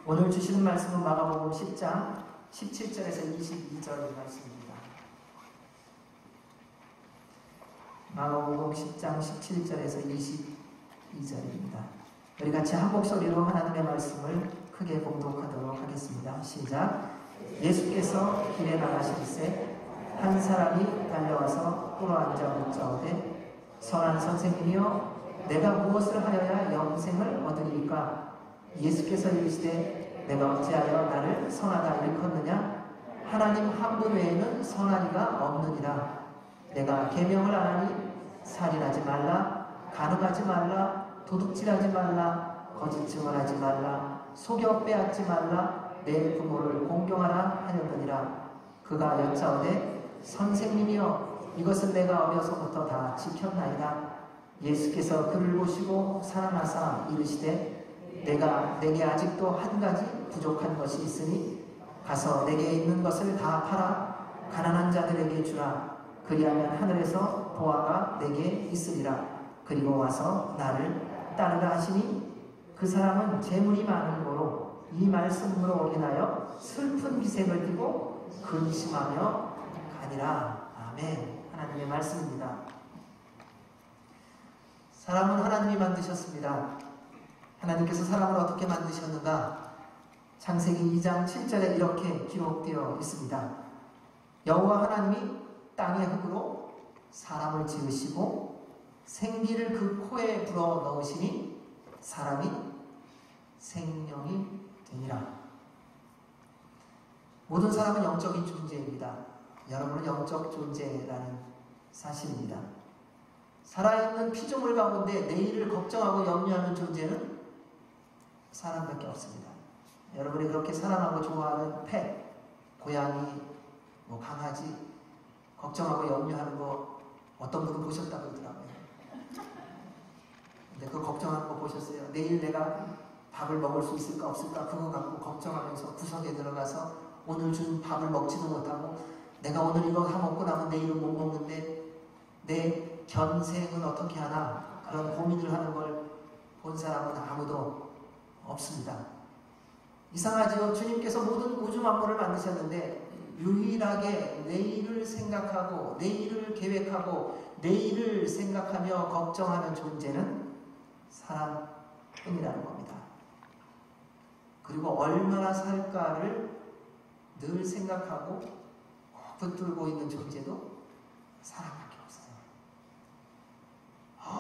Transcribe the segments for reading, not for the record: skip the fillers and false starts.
오늘 주시는 말씀은 마가복음 10장 17절에서 22절 말씀입니다. 마가복음 10장 17절에서 22절입니다. 우리 같이 한 목소리로 하나님의 말씀을 크게 봉독하도록 하겠습니다. 시작. 예수께서 길에 나가실새 한 사람이 달려와서 꿇어앉아 묻자오되 선한 선생님이여 내가 무엇을 하여야 영생을 얻으리까? 예수께서 이르시되 내가 어찌하여 나를 선하다 일컫느냐? 하나님 한 분 외에는 선한 이가 없느니라. 내가 계명을 안 하니 살인하지 말라, 간음하지 말라, 도둑질하지 말라, 거짓 증언하지 말라, 속여 빼앗지 말라, 내 부모를 공경하라 하였느니라. 그가 여짜오되 선생님이여 이것은 내가 어려서부터 다 지켰나이다. 예수께서 그를 보시고 사랑하사 이르시되 내게 아직도 한 가지 부족한 것이 있으니 가서 내게 있는 것을 다 팔아 가난한 자들에게 주라. 그리하면 하늘에서 보화가 내게 있으리라. 그리고 와서 나를 따르라 하시니 그 사람은 재물이 많은 고로 이 말씀으로 인하여 슬픈 기색을 띠고 근심하며 가니라. 아멘. 하나님의 말씀입니다. 사람은 하나님이 만드셨습니다. 하나님께서 사람을 어떻게 만드셨는가? 창세기 2장 7절에 이렇게 기록되어 있습니다. 여호와 하나님이 땅의 흙으로 사람을 지으시고 생기를 그 코에 불어 넣으시니 사람이 생명이 되니라. 모든 사람은 영적인 존재입니다. 여러분은 영적 존재라는 사실입니다. 살아있는 피조물 가운데 내일을 걱정하고 염려하는 존재는 사람밖에 없습니다. 여러분이 그렇게 사랑하고 좋아하는 펫, 고양이, 강아지 걱정하고 염려하는 거 어떤 분은 보셨다고 그러더라고요. 근데 그 걱정하는 거 보셨어요? 내일 내가 밥을 먹을 수 있을까 없을까 그거 갖고 걱정하면서 구석에 들어가서 오늘 준 밥을 먹지도 못하고 내가 오늘 이거 다 먹고 나면 내일은 못 먹는데 내 견생은 어떻게 하나 그런 고민을 하는 걸 본 사람은 아무도 없습니다. 이상하지요? 주님께서 모든 우주 만물을 만드셨는데 유일하게 내일을 생각하고 내일을 계획하고 내일을 생각하며 걱정하는 존재는 사람뿐이라는 겁니다. 그리고 얼마나 살까를 늘 생각하고 붙들고 있는 존재도 사람밖에 없어요.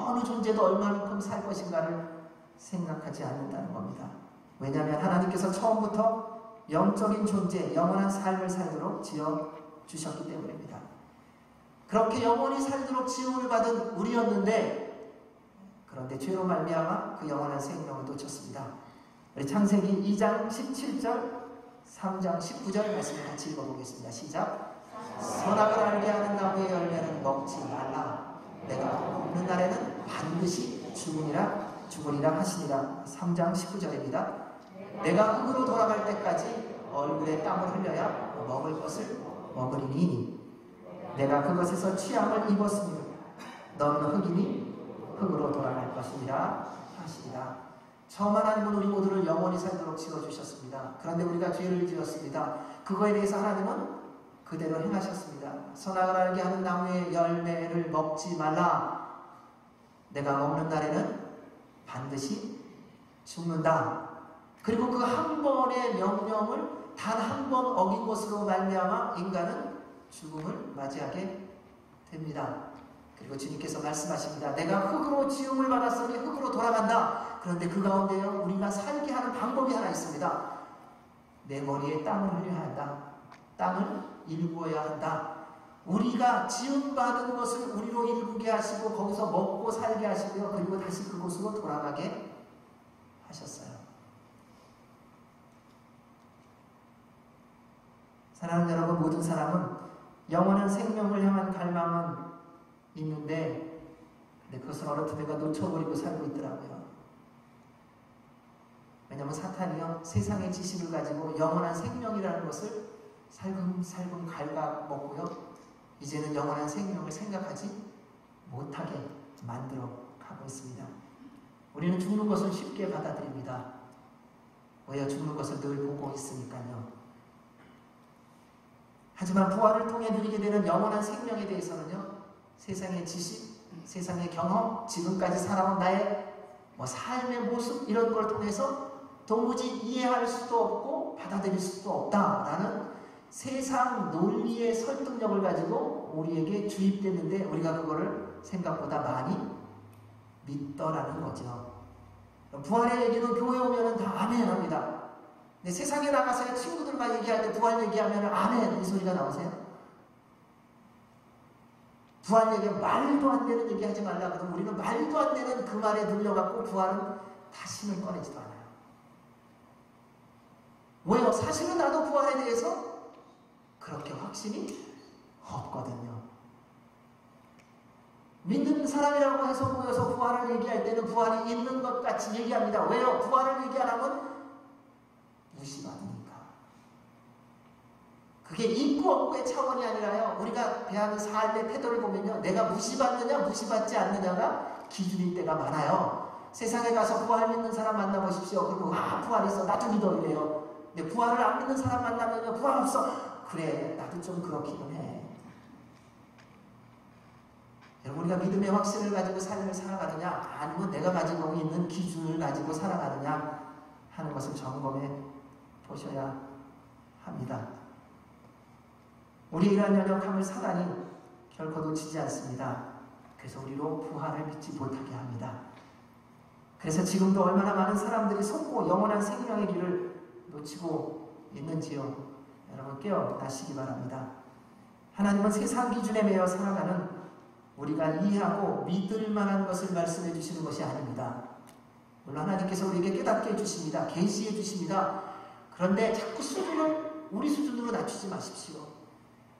어느 존재도 얼마만큼 살 것인가를 생각하지 않는다는 겁니다. 왜냐하면 하나님께서 처음부터 영적인 존재, 영원한 삶을 살도록 지어주셨기 때문입니다. 그렇게 영원히 살도록 지음을 받은 우리였는데 그런데 죄로 말미암아 그 영원한 생명을 놓쳤습니다. 우리 창세기 2장 17절 3장 19절 말씀을 같이 읽어보겠습니다. 시작. 선악을 알게 하는 나무의 열매는 먹지 말라. 내가 먹는 날에는 반드시 죽으리라 하시니라. 3장 19절입니다. 내가 흙으로 돌아갈 때까지 얼굴에 땀을 흘려야 먹을 것을 먹으리니 내가 그것에서 취함을 입었으니 너는 흙이니 흙으로 돌아갈 것이니라 하시니라. 처음 하나님은 우리 모두를 영원히 살도록 지어주셨습니다. 그런데 우리가 죄를 지었습니다. 그거에 대해서 하나님은 그대로 행하셨습니다. 선악을 알게 하는 나무의 열매를 먹지 말라. 내가 먹는 날에는 반드시 죽는다. 그리고 그 한 번의 명령을 단 한 번 어긴 것으로 말미암아 인간은 죽음을 맞이하게 됩니다. 그리고 주님께서 말씀하십니다. 내가 흙으로 지음을 받았으니 흙으로 돌아간다. 그런데 그 가운데요 우리가 살게 하는 방법이 하나 있습니다. 내 머리에 땀을 흘려야 한다. 땅을 일구어야 한다. 우리가 지음받은 것을 우리로 일구게 하시고 거기서 먹고 살게 하시고요. 그리고 다시 그곳으로 돌아가게 하셨어요. 사랑하는 여러분, 모든 사람은 영원한 생명을 향한 갈망은 있는데 그것을 어느 틈에가 놓쳐버리고 살고 있더라고요. 왜냐하면 사탄이요 세상의 지식을 가지고 영원한 생명이라는 것을 살금살금 갉아먹고요 이제는 영원한 생명을 생각하지 못하게 만들어 가고 있습니다. 우리는 죽는 것을 쉽게 받아들입니다. 왜요? 죽는 것을 늘 보고 있으니까요. 하지만 부활을 통해 누리게 되는 영원한 생명에 대해서는요, 세상의 지식, 세상의 경험, 지금까지 살아온 나의 삶의 모습 이런 걸 통해서 도무지 이해할 수도 없고 받아들일 수도 없다라는 세상 논리의 설득력을 가지고 우리에게 주입됐는데 우리가 그거를 생각보다 많이 믿더라는 거죠. 부활의 얘기는 교회 오면은 다 아멘 합니다. 근데 세상에 나가서 친구들과 얘기할 때 부활 얘기하면 아멘 이 소리가 나오세요? 부활 얘기 말도 안 되는 얘기 하지 말라 그러면 우리는 말도 안 되는 그 말에 눌려갖고 부활은 다시는 꺼내지도 않아요. 왜요? 사실은 나도 부활에 대해서 그렇게 확신이 없거든요. 믿는 사람이라고 해서 모여서 부활을 얘기할 때는 부활이 있는 것 같이 얘기합니다. 왜요? 부활을 얘기 안 하면 무시받으니까. 그게 있고 없고의 차원이 아니라요. 우리가 대하는 삶의 태도를 보면요. 내가 무시받느냐 무시받지 않느냐가 기준일 때가 많아요. 세상에 가서 부활 믿는 사람 만나보십시오. 그리고 부활 있어. 나도 믿어 이래요. 근데 부활을 안 믿는 사람 만나면요. 부활 없어. 그래 나도 좀 그렇기는 해. 여러분 우리가 믿음의 확신을 가지고 삶을 살아가느냐 아니면 내가 가지고 있는 기준을 가지고 살아가느냐 하는 것을 점검해 보셔야 합니다. 우리의 이러한 연약함을 사단이 결코 놓치지 않습니다. 그래서 우리로 부활을 믿지 못하게 합니다. 그래서 지금도 얼마나 많은 사람들이 속고 영원한 생명의 길을 놓치고 있는지요. 여러분 깨어나시기 바랍니다. 하나님은 세상 기준에 매여 살아가는 우리가 이해하고 믿을 만한 것을 말씀해 주시는 것이 아닙니다. 물론 하나님께서 우리에게 깨닫게 해주십니다. 계시해 주십니다. 그런데 자꾸 수준을 우리 수준으로 낮추지 마십시오.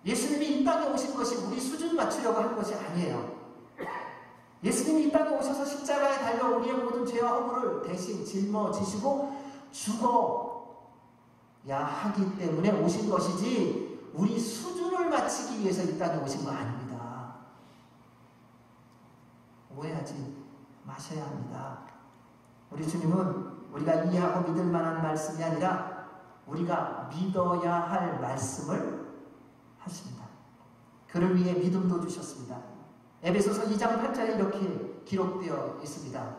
예수님이 이 땅에 오신 것이 우리 수준 맞추려고 한 것이 아니에요. 예수님이 이 땅에 오셔서 십자가에 달려 우리의 모든 죄와 허물을 대신 짊어지시고 죽어야 하기 때문에 오신 것이지 우리 수준을 맞추기 위해서 이 땅에 오신 거 아닙니다. 오해하지 마셔야 합니다. 우리 주님은 우리가 이해하고 믿을 만한 말씀이 아니라 우리가 믿어야 할 말씀을 하십니다. 그를 위해 믿음도 주셨습니다. 에베소서 2장 8절에 이렇게 기록되어 있습니다.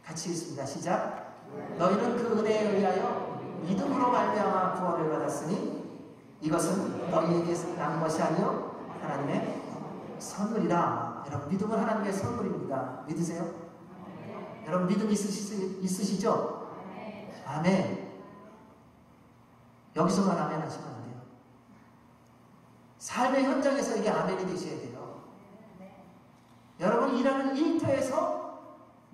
같이 읽습니다. 시작. 너희는 그 은혜에 의하여 믿음으로 말미암아 구원을 받았으니 이것은 너희에게 난 것이 아니요 하나님의 선물이라. 여러분 믿음은 하나님의 선물입니다. 믿으세요? 여러분 믿음 있으시죠? 아멘. 여기서만 아멘 하시면 안 돼요. 삶의 현장에서 이게 아멘이 되셔야 돼요. 여러분 일하는 일터에서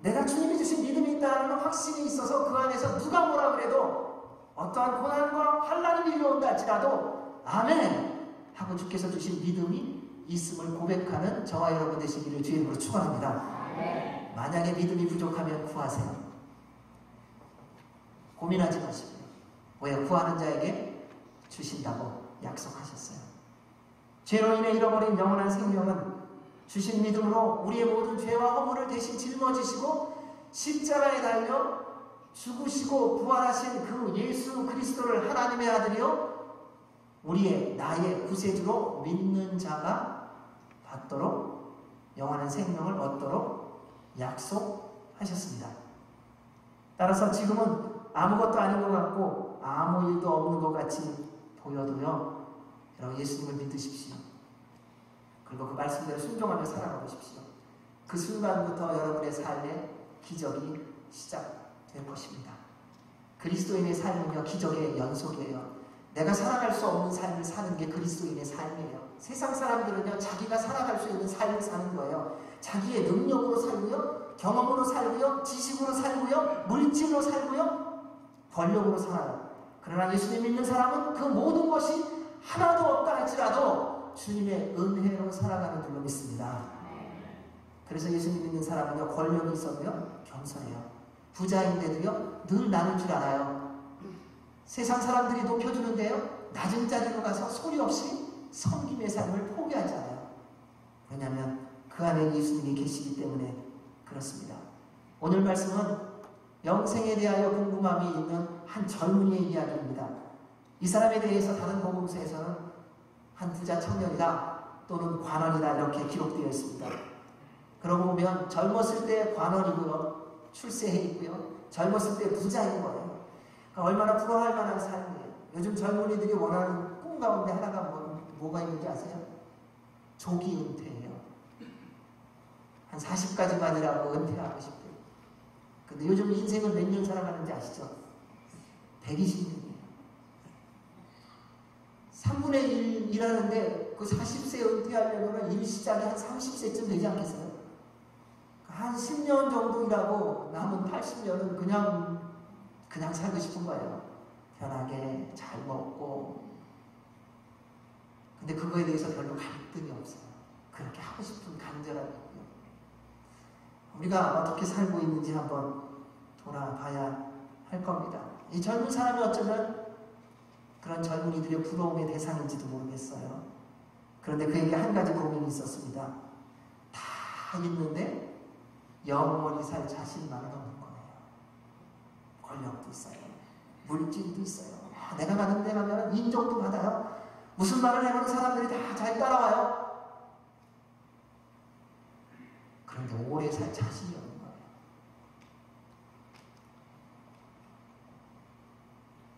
내가 주님이 주신 믿음이 있다는 확신이 있어서 그 안에서 누가 뭐라 그래도 어떠한 고난과 환난이 밀려온다 할지라도 아멘 하고 주께서 주신 믿음이 있음을 고백하는 저와 여러분 되시기를 주의 이름으로 축원합니다. 만약에 믿음이 부족하면 구하세요. 고민하지 마시고요. 왜? 구하는 자에게 주신다고 약속하셨어요. 죄로 인해 잃어버린 영원한 생명은 주신 믿음으로 우리의 모든 죄와 허물을 대신 짊어지시고 십자가에 달려 죽으시고 부활하신 그 예수 그리스도를 하나님의 아들이요 우리의 나의 구세주로 믿는 자가 받도록 영원한 생명을 얻도록 약속하셨습니다. 따라서 지금은 아무것도 아닌 것 같고 아무 일도 없는 것 같이 보여도요 여러분 예수님을 믿으십시오. 그리고 그 말씀대로 순종하며 살아가 보십시오. 그 순간부터 여러분의 삶에 기적이 시작될 것입니다. 그리스도인의 삶은요 기적의 연속이에요. 내가 살아갈 수 없는 삶을 사는 게 그리스도인의 삶이에요. 세상 사람들은요 자기가 살아갈 수 있는 삶을 사는 거예요. 자기의 능력으로 살고요, 경험으로 살고요, 지식으로 살고요, 물질로 살고요, 권력으로 살아요. 그러나 예수님 믿는 사람은 그 모든 것이 하나도 없다 할지라도 주님의 은혜로 살아가는 줄로 믿습니다. 그래서 예수님 믿는 사람은요 권력이 있어도요 겸손해요. 부자인데도요 늘 나눌 줄 알아요. 세상 사람들이 높여주는데요 낮은 자리로 가서 소리 없이 섬김의 삶을 포기하지 않아요. 왜냐하면 그 안에 예수님이 계시기 때문에 그렇습니다. 오늘 말씀은 영생에 대하여 궁금함이 있는 한 젊은이의 이야기입니다. 이 사람에 대해서 다른 복음서에서는 한 부자 청년이다 또는 관원이다 이렇게 기록되어 있습니다. 그러고 보면 젊었을 때 관원이고요, 출세해 있고요, 젊었을 때 부자인 거예요. 그러니까 얼마나 부러워할 만한 삶이에요. 요즘 젊은이들이 원하는 꿈 가운데 하나가 뭐가 있는지 아세요? 조기 은퇴예요. 한 40까지만 일하고 은퇴하고 싶대요. 근데 요즘 인생은 몇 년 살아가는지 아시죠? 120년이에요. 3분의 1 일하는데 그 40세 은퇴하려면 일 시작이 한 30세쯤 되지 않겠어요? 한 10년 정도 일하고 남은 80년은 그냥 살고 싶은 거예요. 편하게 잘 먹고. 근데 그거에 대해서 별로 갈등이 없어요. 그렇게 하고 싶은 간절함이 있고요. 우리가 어떻게 살고 있는지 한번 돌아봐야 할 겁니다. 이 젊은 사람이 어쩌면 그런 젊은이들의 부러움의 대상인지도 모르겠어요. 그런데 그에게 한 가지 고민이 있었습니다. 다 있는데 영원히 살 자신만은 없는 거예요. 권력도 있어요. 물질도 있어요. 내가 가는 데 가면 인정도 받아요. 무슨 말을 해보는 사람들이 다 잘 따라와요. 그런데 오래 살 자신이 없는 거예요.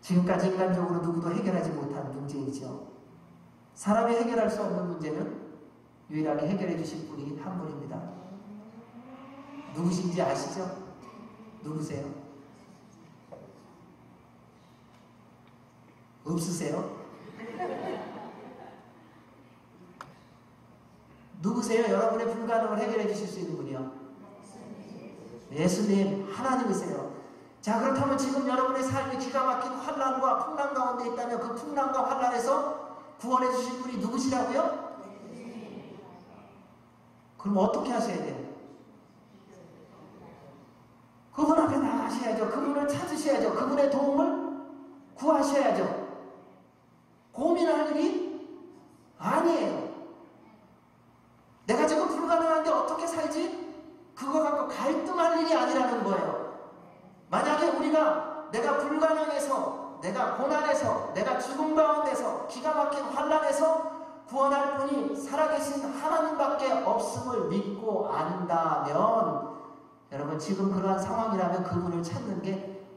지금까지 인간적으로 누구도 해결하지 못한 문제이죠. 사람이 해결할 수 없는 문제는 유일하게 해결해 주실 분이 한 분입니다. 누구신지 아시죠? 누구세요? 없으세요? 누구세요? 여러분의 불가능을 해결해 주실 수 있는 분이요? 예수님, 하나님이세요. 자, 그렇다면 지금 여러분의 삶이 기가 막힌 환난과 풍랑 가운데 있다면 그 풍랑과 환난에서 구원해 주실 분이 누구시라고요? 그럼 어떻게 하셔야 돼요? 그분 앞에 나가셔야죠. 그분을 찾으셔야죠. 그분의 도움을 구하셔야죠. 고민할 일이 아니에요. 내가 지금 불가능한데 어떻게 살지? 그거 갖고 갈등할 일이 아니라는 거예요. 만약에 우리가 내가 불가능해서, 내가 고난에서, 내가 죽음 가운데서, 기가 막힌 환난에서 구원할 분이 살아계신 하나님밖에 없음을 믿고 안다면, 여러분 지금 그러한 상황이라면 그분을 찾는 게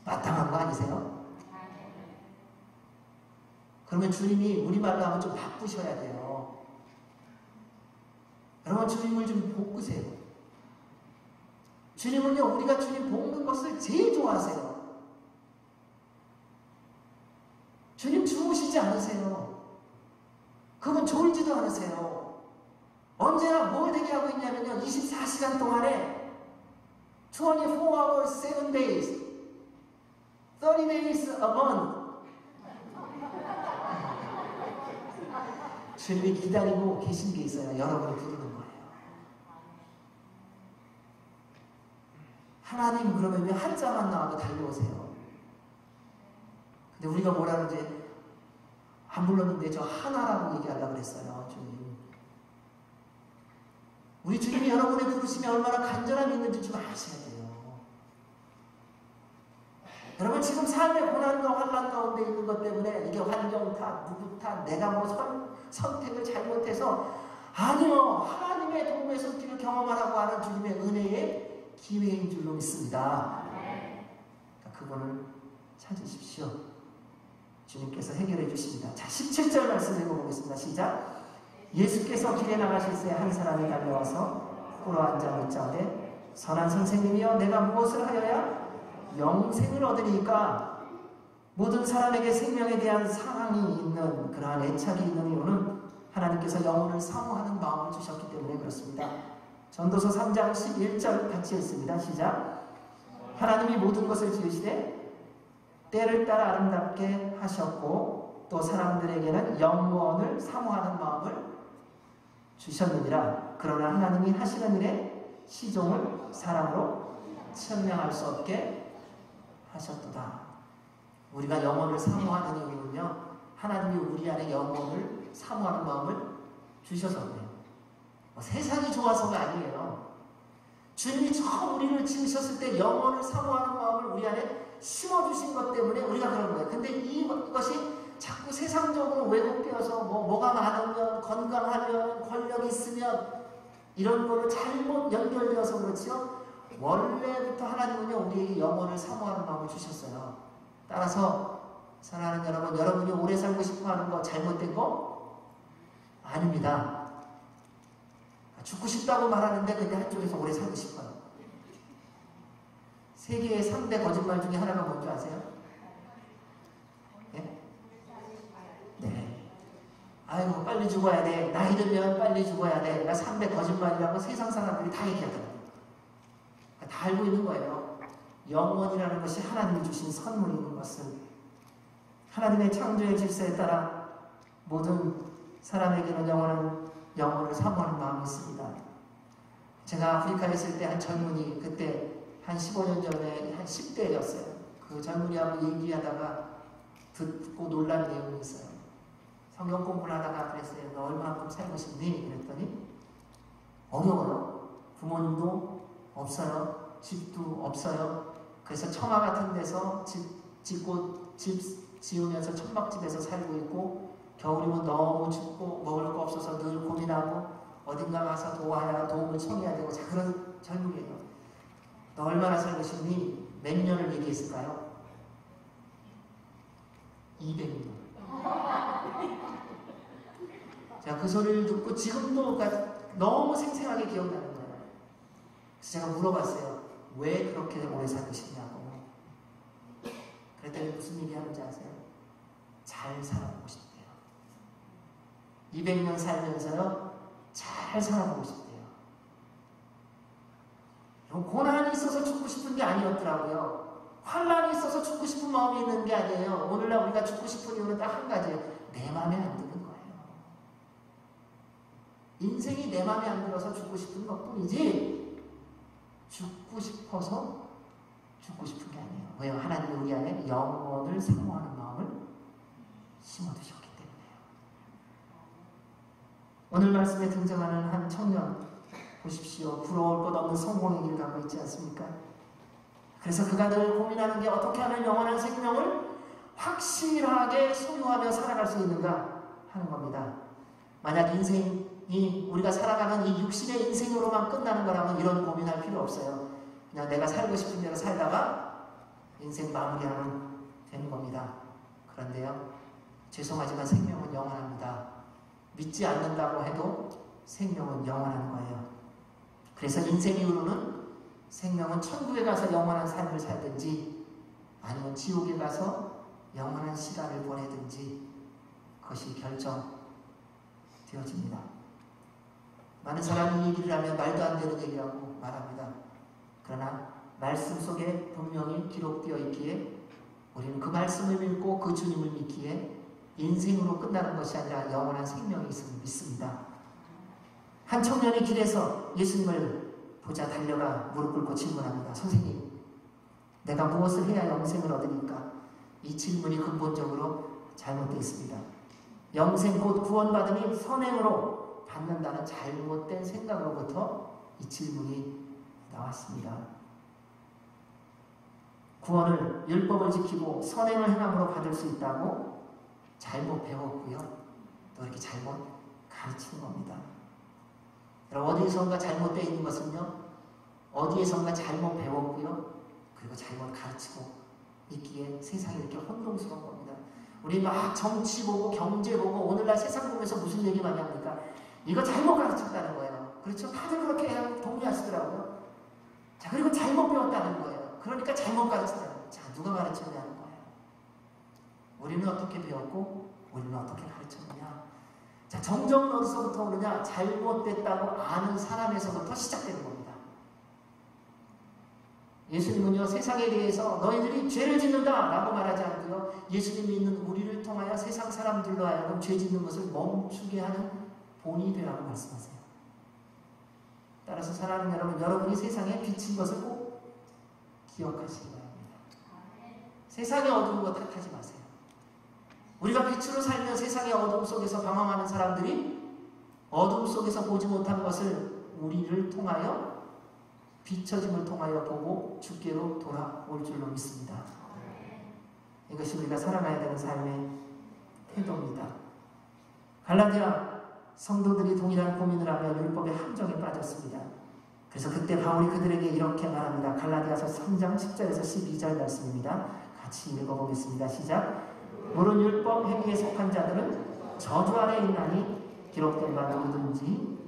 마땅한 거 아니세요? 그러면 주님이 우리말로 하면 좀 바꾸셔야 돼요. 여러분 주님을 좀 볶으세요. 주님은요, 우리가 주님 볶는 것을 제일 좋아하세요. 주님 주무시지 않으세요. 그분 졸지도 않으세요. 언제나 뭘 되게 하고 있냐면요, 24시간 동안에 24 hours, 7 days, 30 days a month. 주님이 기다리고 계신 게 있어요. 여러분을 부르는 거예요. 하나님 그러면 왜 한자만 나와도 달려오세요? 근데 우리가 뭐라는지 안 불렀는데 저 하나라고 얘기하려고 그랬어요. 주님. 우리 주님이 여러분의 부르심에 얼마나 간절함이 있는지 좀 아셔야 돼요. 여러분 지금 삶의 고난과 환난 가운데 있는 것 때문에 이게 환경 탓, 누구 탓, 내가 뭐 선택을 잘못해서 아니요, 하나님의 도움의 손길을 경험하라고 하는 주님의 은혜의 기회인 줄로 믿습니다. 그러니까 그분을 찾으십시오. 주님께서 해결해 주십니다. 자, 17절 말씀 읽어보겠습니다. 시작. 예수께서 길에 나가실 새 한 사람이 달려와서 꿇어앉아 묻자되 선한 선생님이여 내가 무엇을 하여야 영생을 얻으리까? 모든 사람에게 생명에 대한 사랑이 있는 그러한 애착이 있는 이유는 하나님께서 영혼을 사모하는 마음을 주셨기 때문에 그렇습니다. 전도서 3장 11절 같이 읽습니다. 시작. 하나님이 모든 것을 지으시되 때를 따라 아름답게 하셨고 또 사람들에게는 영원을 사모하는 마음을 주셨느니라. 그러나 하나님이 하시는 일에 시종을 사람으로 천명할 수 없게 하셨도다. 우리가 영혼을 사모하는 이유는요, 하나님이 우리 안에 영혼을 사모하는 마음을 주셔서 그래요. 세상이 좋아서가 아니에요. 주님이 처음 우리를 지으셨을 때 영혼을 사모하는 마음을 우리 안에 심어주신 것 때문에 우리가 그런 거예요. 근데 이것이 자꾸 세상적으로 왜곡되어서 뭐가 많으면, 건강하면, 권력이 있으면 이런 거로 잘못 연결되어서 그렇지요. 원래부터 하나님은요, 우리에게 영혼을 사모하는 마음을 주셨어요. 따라서 사랑하는 여러분, 여러분이 오래 살고 싶어 하는 거 잘못된 거 아닙니다. 죽고 싶다고 말하는데 근데 한쪽에서 오래 살고 싶어요. 세계의 3대 거짓말 중에 하나가 뭔지 아세요? 네? 네. 아이고 빨리 죽어야 돼. 나이 들면 빨리 죽어야 돼. 3대 거짓말이라고 세상 사람들이 다 얘기하더라고요. 다 알고 있는 거예요. 영혼이라는 것이 하나님이 주신 선물인 것은 하나님의 창조의 질서에 따라 모든 사람에게는 영혼을 사모하는 마음이 있습니다. 제가 아프리카에 있을 때 한 젊은이, 그때 한 15년 전에 한 10대였어요. 그 젊은이하고 얘기하다가 듣고 놀란 내용이 있어요. 성경 공부를 하다가 그랬어요. 너 얼마만큼 살고 싶니? 그랬더니 어려워요. 부모님도 없어요. 집도 없어요. 그래서 처마 같은 데서 집 지으면서 천막집에서 살고 있고 겨울이면 너무 춥고 먹을 거 없어서 늘 고민하고 어딘가 가서 도움을 청해야 되고 자 그런 젊은이에요. 너 얼마나 살고 싶니? 몇 년을 얘기했을까요? 200년. 제가 그 소리를 듣고 지금도 너무 생생하게 기억나는 거예요. 그래서 제가 물어봤어요. 왜 그렇게 오래 살고 싶냐고. 그랬더니 무슨 얘기 하는지 아세요? 잘 살아보고 싶대요. 200년 살면서요, 잘 살아보고 싶대요. 고난이 있어서 죽고 싶은 게 아니었더라고요. 환란이 있어서 죽고 싶은 마음이 있는 게 아니에요. 오늘날 우리가 죽고 싶은 이유는 딱 한 가지예요. 내 마음에 안 드는 거예요. 인생이 내 마음에 안 들어서 죽고 싶은 것뿐이지 죽고 싶어서 죽고 싶은 게 아니에요. 왜요? 하나님이 우리 안에 영혼을 사모하는 마음을 심어두셨기 때문에요. 오늘 말씀에 등장하는 한 청년 보십시오. 부러울 것 없는 성공의 길을 가고 있지 않습니까? 그래서 그가 늘 고민하는 게 어떻게 하면 영원한 생명을 확실하게 소유하며 살아갈 수 있는가 하는 겁니다. 만약 인생이 우리가 살아가는 이 육신의 인생으로만 끝나는 거라면 이런 고민할 필요 없어요. 그냥 내가 살고 싶은 대로 살다가 인생 마무리하면 되는 겁니다. 그런데요, 죄송하지만 생명은 영원합니다. 믿지 않는다고 해도 생명은 영원한 거예요. 그래서 인생 이후로는 생명은 천국에 가서 영원한 삶을 살든지 아니면 지옥에 가서 영원한 시간을 보내든지 그것이 결정되어집니다. 많은 사람이 이 얘기를 하면 말도 안 되는 얘기라고 말합니다. 그러나 말씀 속에 분명히 기록되어 있기에 우리는 그 말씀을 믿고 그 주님을 믿기에 인생으로 끝나는 것이 아니라 영원한 생명이 있음을 믿습니다. 한 청년이 길에서 예수님을 보자 달려가 무릎 꿇고 질문합니다. 선생님, 내가 무엇을 해야 영생을 얻으니까? 이 질문이 근본적으로 잘못되어 있습니다. 영생 곧 구원받음이 선행으로 받는다는 잘못된 생각으로부터 이 질문이 나왔습니다. 구원을 율법을 지키고 선행을 행함으로 받을 수 있다고 잘못 배웠고요. 또 이렇게 잘못 가르치는 겁니다. 어디에선가 잘못되어 있는 것은요, 어디에선가 잘못 배웠고요, 그리고 잘못 가르치고 있기에 세상이 이렇게 혼동스러운 겁니다. 우리 막 정치 보고 경제 보고 오늘날 세상 보면서 무슨 얘기 많이 합니까? 이거 잘못 가르쳤다는 거예요. 그렇죠? 다들 그렇게 동의하시더라고요. 자, 그리고 잘못 배웠다는 거예요. 그러니까 잘못 가르쳤다는 거예요. 자, 누가 가르쳤냐는 거예요. 우리는 어떻게 배웠고 우리는 어떻게 가르쳤느냐. 자, 정정은 어디서부터 오느냐? 잘못됐다고 아는 사람에서부터 시작되는 겁니다. 예수님은요, 세상에 대해서 너희들이 죄를 짓는다 라고 말하지 않고요, 예수님 믿는 우리를 통하여 세상 사람들로 하여금 죄 짓는 것을 멈추게 하는 본이 되라고 말씀하세요. 따라서 사랑하는 여러분, 여러분이 세상에 비친 것을 꼭 기억하시기 바랍니다. 세상의 어두운 것 탓하지 마세요. 우리가 빛으로 살면 세상의 어둠 속에서 방황하는 사람들이 어둠 속에서 보지 못한 것을 우리를 통하여 비춰짐을 통하여 보고 주께로 돌아올 줄로 믿습니다. 이것이 우리가 살아가야 되는 삶의 태도입니다. 갈라디아 성도들이 동일한 고민을 하며 율법의 함정에 빠졌습니다. 그래서 그때 바울이 그들에게 이렇게 말합니다. 갈라디아서 3장 10절에서 12절 말씀입니다. 같이 읽어보겠습니다. 시작. 모든 율법 행위에 속한 자들은 저주 아래 있나니 기록된 바 누구든지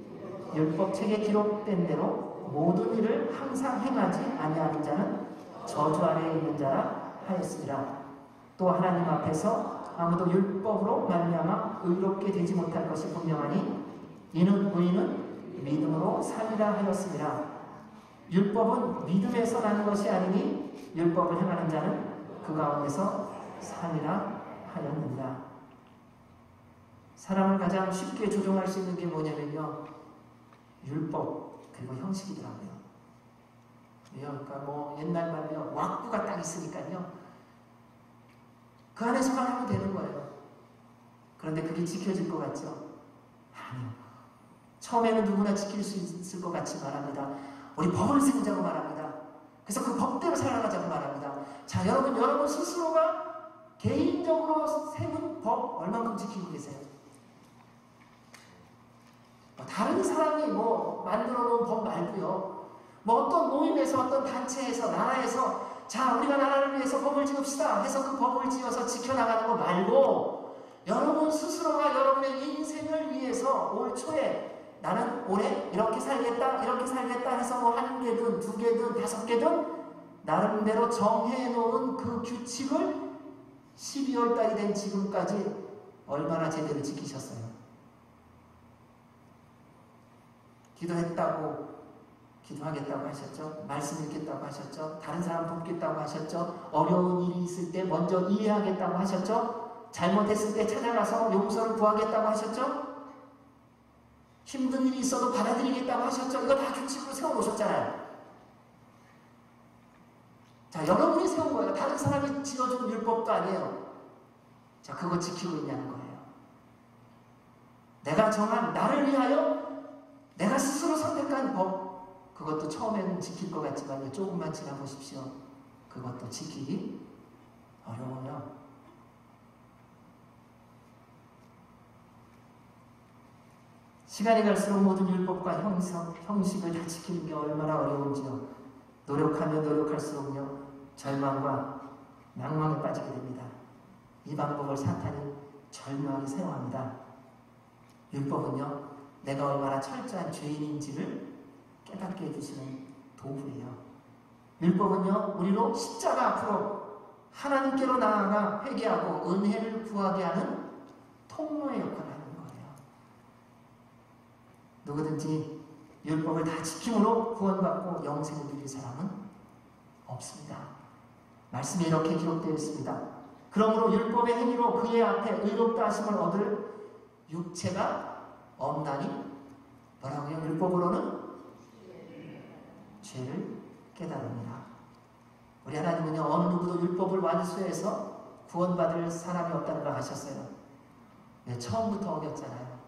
율법 책에 기록된 대로 모든 일을 항상 행하지 아니하는 자는 저주 아래에 있는 자라 하였으리라. 또 하나님 앞에서 아무도 율법으로 말미암아 의롭게 되지 못할 것이 분명하니 이는 의인은 믿음으로 살리라 하였습니다. 율법은 믿음에서 나는 것이 아니니 율법을 행하는 자는 그 가운데서 살리라 하였느니라. 사람을 가장 쉽게 조종할 수 있는 게 뭐냐면요, 율법 그리고 형식이더라고요. 그러니까 뭐 옛날 말로 왁구가 딱 있으니까요, 그 안에서만 하면 되는 거예요. 그런데 그게 지켜질 것 같죠? 아니요. 처음에는 누구나 지킬 수 있을 것 같이 말합니다. 우리 법을 세우자고 말합니다. 그래서 그 법대로 살아가자고 말합니다. 자, 여러분 스스로가 개인적으로 세운 법 얼만큼 지키고 계세요? 다른 사람이 만들어 놓은 법 말고요. 어떤 모임에서, 어떤 단체에서, 나라에서 자, 우리가 나라를 위해서 법을 지읍시다 해서 그 법을 지어서 지켜나가는 거 말고, 여러분 스스로가 여러분의 인생을 위해서 올 초에 나는 올해 이렇게 살겠다 해서 한 개든 두 개든 다섯 개든 나름대로 정해놓은 그 규칙을 12월 달이 된 지금까지 얼마나 제대로 지키셨어요? 기도하겠다고 하셨죠? 말씀 읽겠다고 하셨죠? 다른 사람 돕겠다고 하셨죠? 어려운 일이 있을 때 먼저 이해하겠다고 하셨죠? 잘못했을 때 찾아가서 용서를 구하겠다고 하셨죠? 힘든 일이 있어도 받아들이겠다고 하셨죠? 이거 다 규칙으로 세워놓으셨잖아요. 자, 여러분이 세운 거예요. 다른 사람이 지어준 율법도 아니에요. 자, 그거 지키고 있냐는 거예요. 내가 정한, 나를 위하여 내가 스스로 선택한 법, 그것도 처음에는 지킬 것 같지만 조금만 지나보십시오. 그것도 지키기 어려워요. 시간이 갈수록 모든 율법과 형식을 다 지키는 게 얼마나 어려운지요. 노력하면 노력할수록요, 절망과 낭망에 빠지게 됩니다. 이 방법을 사탄이 절묘하게 사용합니다. 율법은요, 내가 얼마나 철저한 죄인인지를 깨닫게 해주시는 도구예요. 율법은요, 우리로 십자가 앞으로 하나님께로 나아가 회개하고 은혜를 구하게 하는 통로의 역할을 하는 거예요. 누구든지 율법을 다 지킴으로 구원받고 영생을 누릴 사람은 없습니다. 말씀에 이렇게 기록되어 있습니다. 그러므로 율법의 행위로 그의 앞에 의롭다 하심을 얻을 육체가 없나니, 뭐라고요? 율법으로는 죄를 깨달습니다. 우리 하나님은요, 어느 누구도 율법을 완수해서 구원받을 사람이 없다는 걸 아셨어요. 네, 처음부터 어겼잖아요.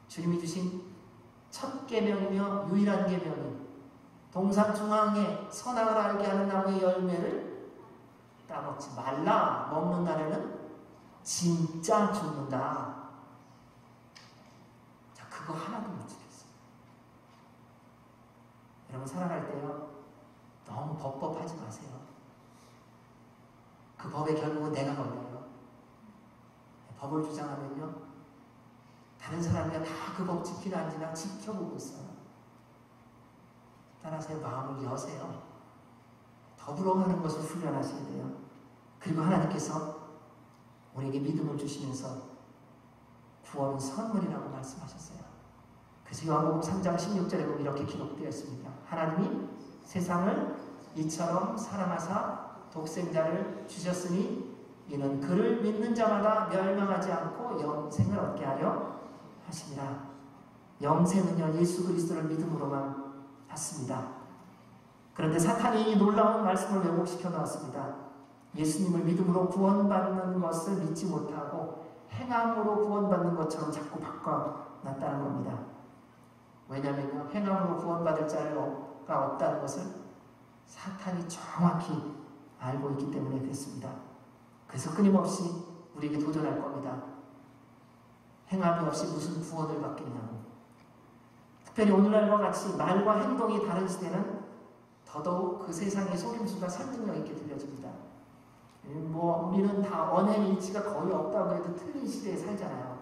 주님이 주신 첫 계명이며 유일한 계명이 동산 중앙에 선악을 알게 하는 나무의 열매를 따먹지 말라. 먹는 날에는 진짜 죽는다. 자, 그거 하나도 못 지켰어요. 여러분 살아갈 때요, 너무 법하지 마세요. 그 법에 결국은 내가 걸려요. 법을 주장하면요, 다른 사람이 다 그 법 지키려 한지나 지켜보고 있어요. 따라서 마음을 여세요. 더불어가는 것을 훈련하셔야 돼요. 그리고 하나님께서 우리에게 믿음을 주시면서 구원은 선물이라고 말씀하셨어요. 그래서 요한복음 3장 16절에 보면 이렇게 기록되어 있습니다. 하나님이 세상을 이처럼 사랑하사 독생자를 주셨으니 이는 그를 믿는 자마다 멸망하지 않고 영생을 얻게 하려 하시니라. 영생은요, 예수 그리스도를 믿음으로만 받습니다. 그런데 사탄이 이 놀라운 말씀을 왜곡시켜 놓았습니다. 예수님을 믿음으로 구원받는 것을 믿지 못하고 행함으로 구원받는 것처럼 자꾸 바꿔놨다는 겁니다. 왜냐하면 행함으로 구원받을 자를 필요가 없다는 것을 사탄이 정확히 알고 있기 때문에 그렇습니다. 그래서 끊임없이 우리에게 도전할 겁니다. 행함이 없이 무슨 구원을 받겠냐고. 특별히 오늘날과 같이 말과 행동이 다른 시대는 더더욱 그 세상의 속임수가 설득력 있게 들려집니다. 우리는 다 언행일치가 거의 없다고 해도 틀린 시대에 살잖아요.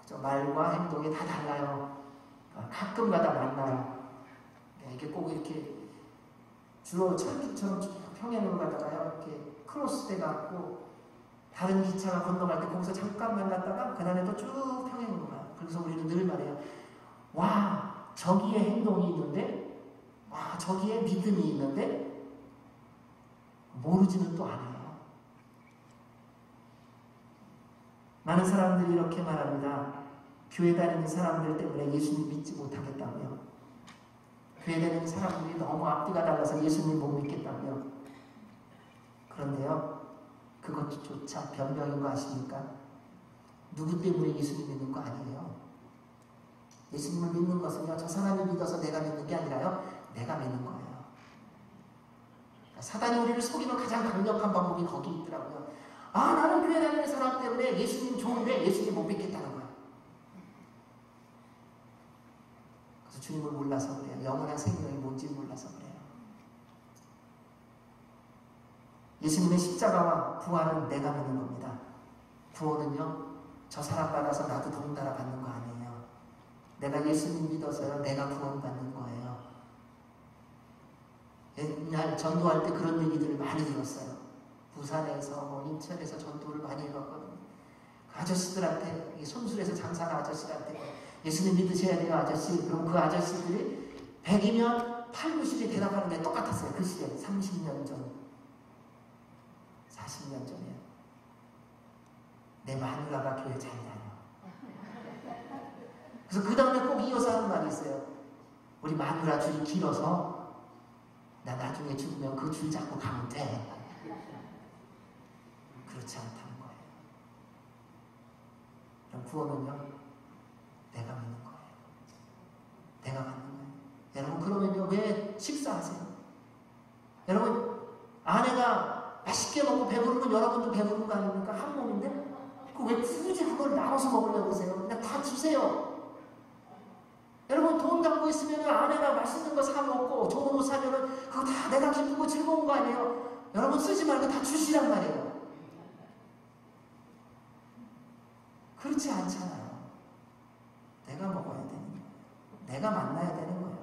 그죠? 말과 행동이 다 달라요. 가끔가다 만나요. 이게 꼭 이렇게 주로 철길처럼 평행으로 가다가요, 이렇게 크로스 돼갖고 다른 기차가 건너갈 때 거기서 잠깐 만났다가 그 다음에 쭉 평행으로 가요. 그래서 우리는 늘 말해요. 와, 저기에 행동이 있는데, 와, 저기에 믿음이 있는데 모르지는 또 않아요. 많은 사람들이 이렇게 말합니다. 교회 다니는 사람들 때문에 예수님 믿지 못하겠다고요. 교회 다니는 사람들이 너무 앞뒤가 달라서 예수님 못 믿겠다고요. 그런데요, 그것조차 변명인 거 아십니까? 누구 때문에 예수님 믿는 거 아니에요. 예수님을 믿는 것은요, 저 사람이 믿어서 내가 믿는 게 아니라요, 내가 믿는 거예요. 사단이 우리를 속이는 가장 강력한 방법이 거기 있더라고요. 아, 나는 교회 다니는 사람 때문에 예수님 좋은데 예수님 못 믿겠다는 거예요. 그래서 주님을 몰라서 그래요. 영원한 생명이 뭔지 몰라서 그래요. 예수님의 십자가와 부활은 내가 믿는 겁니다. 구원은요, 저 사람 받아서 나도 동달아 받는 거 아니에요. 내가 예수님 믿어서요, 내가 구원받는 거예요. 옛날 전도할 때 그런 얘기들을 많이 들었어요. 부산에서 인천에서 전도를 많이 해봤거든요. 그 아저씨들한테, 손술에서 장사하는 아저씨들한테 예수님 믿으셔야 돼요, 아저씨. 그럼 그 아저씨들이 100이면 8, 90이 대답하는 게 똑같았어요. 그 시대 30년 전, 40년 전에. 내 마누라가 교회 잘 다녀. 그래서 그 다음에 꼭 이어서 하는 말이 있어요. 우리 마누라 줄이 길어서 나 나중에 죽으면 그 줄 잡고 가면 돼. 그렇지 않다는 거예요. 그럼 구원은요, 내가 믿는 거예요. 내가 받는 거예요. 여러분, 그러면요, 왜 식사하세요? 여러분, 아내가 맛있게 먹고 배부르면 여러분도 배부른 거 아닙니까? 한 몸인데? 왜 굳이 그걸 나눠서 먹으려고 하세요? 그냥 다 주세요. 여러분, 돈 갖고 있으면 아내가 맛있는 거 사 먹고 좋은 옷 사면은 그거 다 내가 기쁘고 즐거운 거 아니에요? 여러분, 쓰지 말고 다 주시란 말이에요. 그렇지 않잖아요. 내가 먹어야 되는 거예요. 내가 만나야 되는 거예요.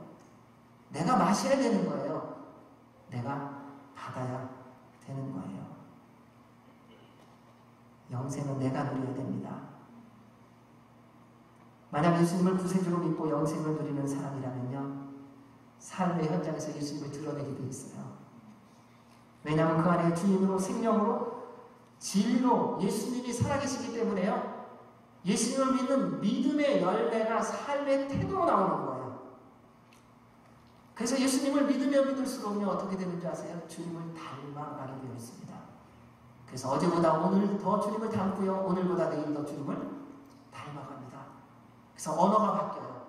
내가 마셔야 되는 거예요. 내가 받아야 되는 거예요. 영생은 내가 누려야 됩니다. 만약 예수님을 구세주로 믿고 영생을 누리는 사람이라면요, 삶의 현장에서 예수님을 드러내게 돼 있어요. 왜냐하면 그 안에 주인으로, 생명으로, 진리로 예수님이 살아계시기 때문에요, 예수님을 믿는 믿음의 열매가 삶의 태도로 나오는 거예요. 그래서 예수님을 믿으면 믿을수록요, 어떻게 되는 줄 아세요? 주님을 닮아가게 되어 있습니다. 그래서 어제보다 오늘 더 주님을 닮고요, 오늘보다 내일 더 주님을 닮아갑니다. 그래서 언어가 바뀌어요.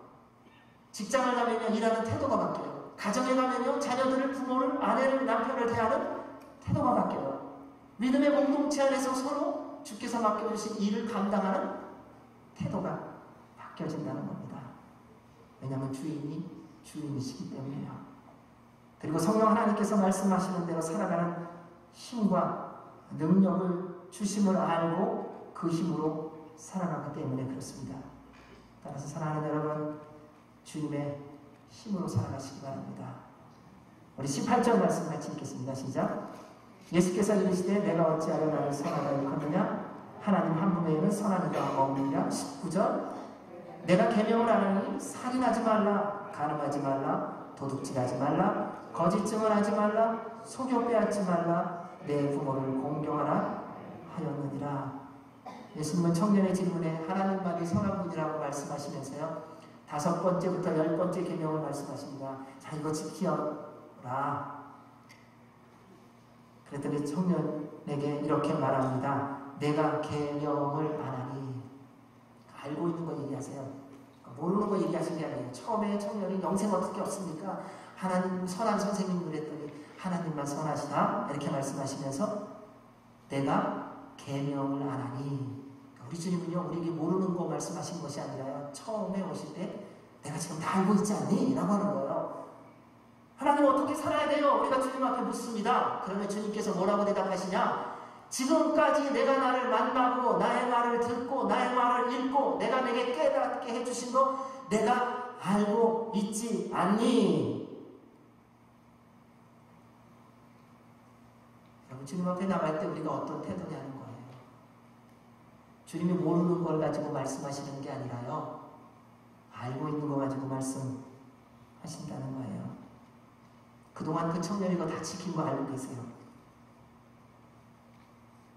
직장을 가면요, 일하는 태도가 바뀌어요. 가정에 가면요, 자녀들을, 부모를, 아내를, 남편을 대하는 태도가 바뀌어요. 믿음의 공동체 안에서 서로 주께서 맡겨주신 일을 감당하는 태도가 바뀌어진다는 겁니다. 왜냐하면 주인이 주인이시기 때문이에요. 그리고 성령 하나님께서 말씀하시는 대로 살아가는 힘과 능력을 주심을 알고 그 힘으로 살아가기 때문에 그렇습니다. 따라서 사랑하는 여러분, 주님의 힘으로 살아가시기 바랍니다. 우리 18절 말씀 같이 읽겠습니다. 시작. 예수께서 이르시되 내가 어찌하여 나를 선하다 일컫느냐? 하나님 한 분에게는 선한 이가 없느니라. 19절. 내가 계명을 하노니 살인하지 말라, 간음하지 말라, 도둑질하지 말라, 거짓 증언하지 말라, 속여 빼앗지 말라, 내 부모를 공경하라 하였느니라. 예수님은 청년의 질문에 하나님 말이 선한 분이라고 말씀하시면서요, 5번째부터 10번째 계명을 말씀하십니다. 자, 이거 지키어라. 그랬더니 청년에게 이렇게 말합니다. 내가 계명을 안 하니. 알고 있는 거 얘기하세요. 모르는 거 얘기하시는 게 아니에요. 처음에 청년이 영생 어떻게 없습니까? 하나님 선한 선생님 그랬더니 하나님만 선하시다 이렇게 말씀하시면서 내가 계명을 안 하니, 우리 주님은요 우리에게 모르는 거 말씀하신 것이 아니라요 처음에 오실 때 내가 지금 다 알고 있지 않니? 라고 하는 거예요. 하나님 어떻게 살아야 돼요? 우리가 주님 앞에 묻습니다. 그러면 주님께서 뭐라고 대답하시냐? 지금까지 내가 나를 만나고 나의 말을 듣고 나의 말을 읽고 내가 내게 깨닫게 해주신 거 내가 알고 있지 않니? 여러분, 주님 앞에 나갈 때 우리가 어떤 태도냐는 거예요. 주님이 모르는 걸 가지고 말씀하시는 게 아니라요 알고 있는 거 가지고 말씀하신다는 거예요. 그동안 그 청년이 이거 다 지킨 거 알고 계세요.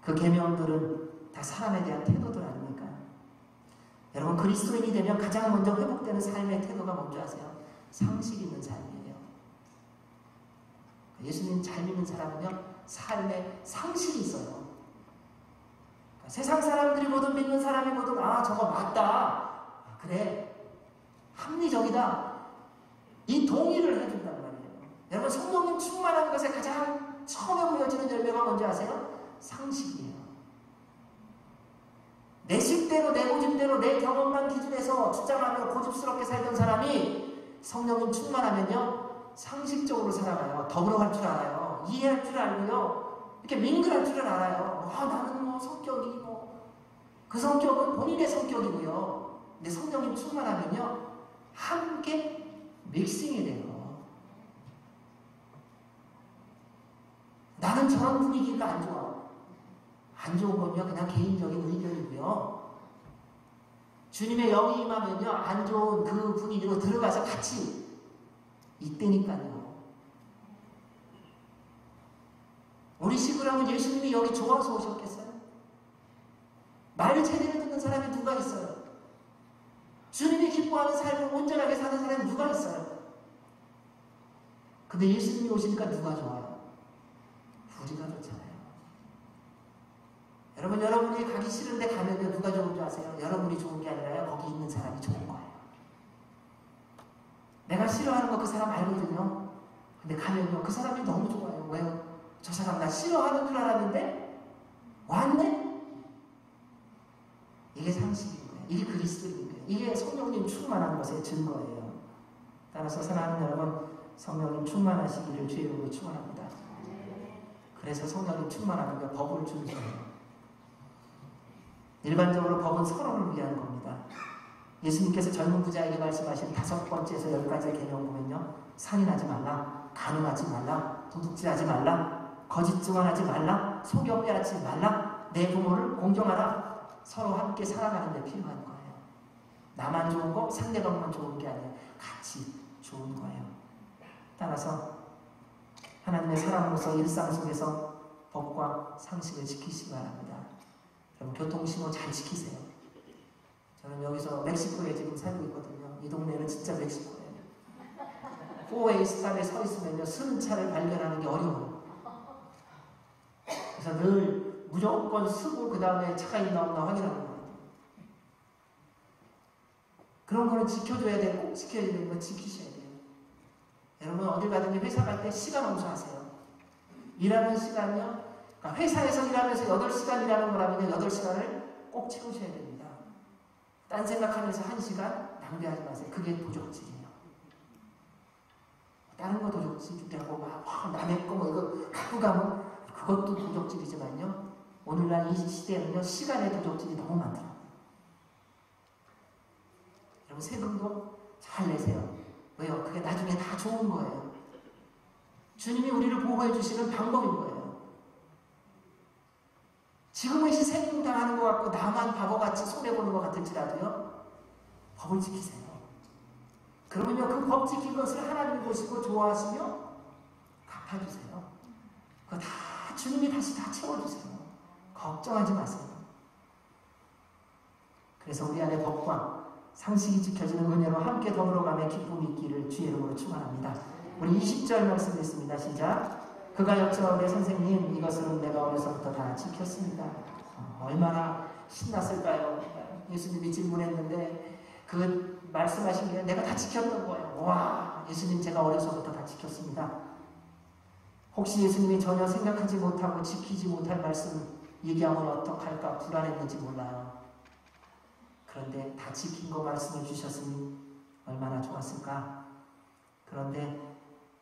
그 계명들은 다 사람에 대한 태도들 아닙니까? 여러분, 그리스도인이 되면 가장 먼저 회복되는 삶의 태도가 뭔지 아세요? 상식 있는 삶이에요. 예수님 잘 믿는 사람은요 삶에 상식이 있어요. 그러니까 세상 사람들이 보든 믿는 사람이 보든 아 저거 맞다, 그래 합리적이다, 이 동의를 해준단 말이에요. 여러분, 성령님 충만한 것에 가장 처음에 보여지는 열매가 뭔지 아세요? 상식이에요. 내 식대로 내 고집대로 내 경험만 기준해서 주장하며 고집스럽게 살던 사람이 성령님 충만하면요 상식적으로 살아가요. 더불어갈 줄 알아요. 이해할 줄 알고요 이렇게 민근할 줄을 알아요. 나는 뭐 성격이 그 성격은 본인의 성격이고요. 근데 성령님 충만하면요 함께 믹싱이 돼요. 나는 저런 분위기가 안 좋아. 안 좋은 건요 그냥 개인적인 의견이고요. 주님의 영이 임하면요 안 좋은 그 분위기로 들어가서 같이 이때니까요. 우리 시부랑은 예수님이 여기 좋아서 오셨겠어요? 말을 제대로 듣는 사람이 누가 있어요? 주님이 기뻐하는 삶을 온전하게 사는 사람이 누가 있어요? 근데 예수님이 오시니까 누가 좋아요? 우리가 좋잖아요. 여러분, 여러분이 가기 싫은데 가면요 누가 좋은 줄 아세요? 여러분이 좋은 게 아니라요 거기 있는 사람이 좋은 거예요. 내가 싫어하는 거 그 사람 알거든요. 근데 가면요 그 사람이 너무 좋아요. 왜요? 저 사람 나 싫어하는 줄 알았는데 왔네? 이게 상식인 거예요. 이게 그리스도인 거예요. 이게 성령님 충만한 것의 증거예요. 따라서 사랑하는 여러분, 성령님 충만하시기를 주의 이름으로 축원합니다. 그래서 성령님 충만하는 게 법을 준수해요. 일반적으로 법은 서로를 위한 겁니다. 예수님께서 젊은 부자에게 말씀하신 5번째에서 10가지의 계명 보면요, 살인하지 말라, 간음하지 말라, 도둑질하지 말라, 거짓 증언하지 말라, 속여빼앗지 말라, 내 부모를 공경하라. 서로 함께 살아가는 데 필요한 거예요. 나만 좋은 거, 상대방만 좋은 게 아니에요. 같이 좋은 거예요. 따라서 하나님의 사람으로서 일상 속에서 법과 상식을 지키시기 바랍니다. 여러분, 교통신호 잘 지키세요. 저는 여기서 멕시코에 지금 살고 있거든요. 이 동네는 진짜 멕시코예요. 4웨이 스탑에 서 있으면요 쓰는 차를 발견하는 게 어려워요. 그래서 늘 무조건 쓰고 그 다음에 차가 있나 없나 확인하는 거예요. 그런 거는 지켜줘야 되고 꼭 지켜야 되는 건 지키셔야 돼요. 여러분, 어딜 가든지 회사 갈 때 시간 엄수하세요. 일하는 시간이요, 그러니까 회사에서 일하면서 8시간 일하는 거라면 8시간을 꼭 채우셔야 됩니다. 딴 생각하면서 1시간 낭비하지 마세요. 그게 도적질이에요. 다른 거 도적질 되고 막 남의 거 뭐 이거 갖고 가면 그것도 도적질이지만요, 오늘날 이 시대에는요 시간의 도적질이 너무 많더라고요. 여러분, 세금도 잘 내세요. 왜요? 그게 나중에 다 좋은 거예요. 주님이 우리를 보호해 주시는 방법인 거예요. 지금은 세금 당하는 것 같고 나만 바보같이 손해보는 것 같을지라도요 법을 지키세요. 그러면요 그 법 지킨 것을 하나님 보시고 좋아하시며 갚아주세요. 그거 다 주님이 다시 다 채워주세요. 걱정하지 마세요. 그래서 우리 안에 법과 상식이 지켜지는 은혜로 함께 더불어가며 기쁨이 있기를 주의 이름으로 축원합니다. 우리 20절 말씀 있습니다. 시작. 그가 여쭤오되 선생님, 이것은 내가 어려서부터 다 지켰습니다. 얼마나 신났을까요? 예수님이 질문했는데 그 말씀하신 게 내가 다 지켰던 거예요. 와, 예수님 제가 어려서부터 다 지켰습니다. 혹시 예수님이 전혀 생각하지 못하고 지키지 못할 말씀 얘기하면 어떡할까 불안했는지 몰라요. 그런데 다 지킨 거 말씀을 주셨으니 얼마나 좋았을까. 그런데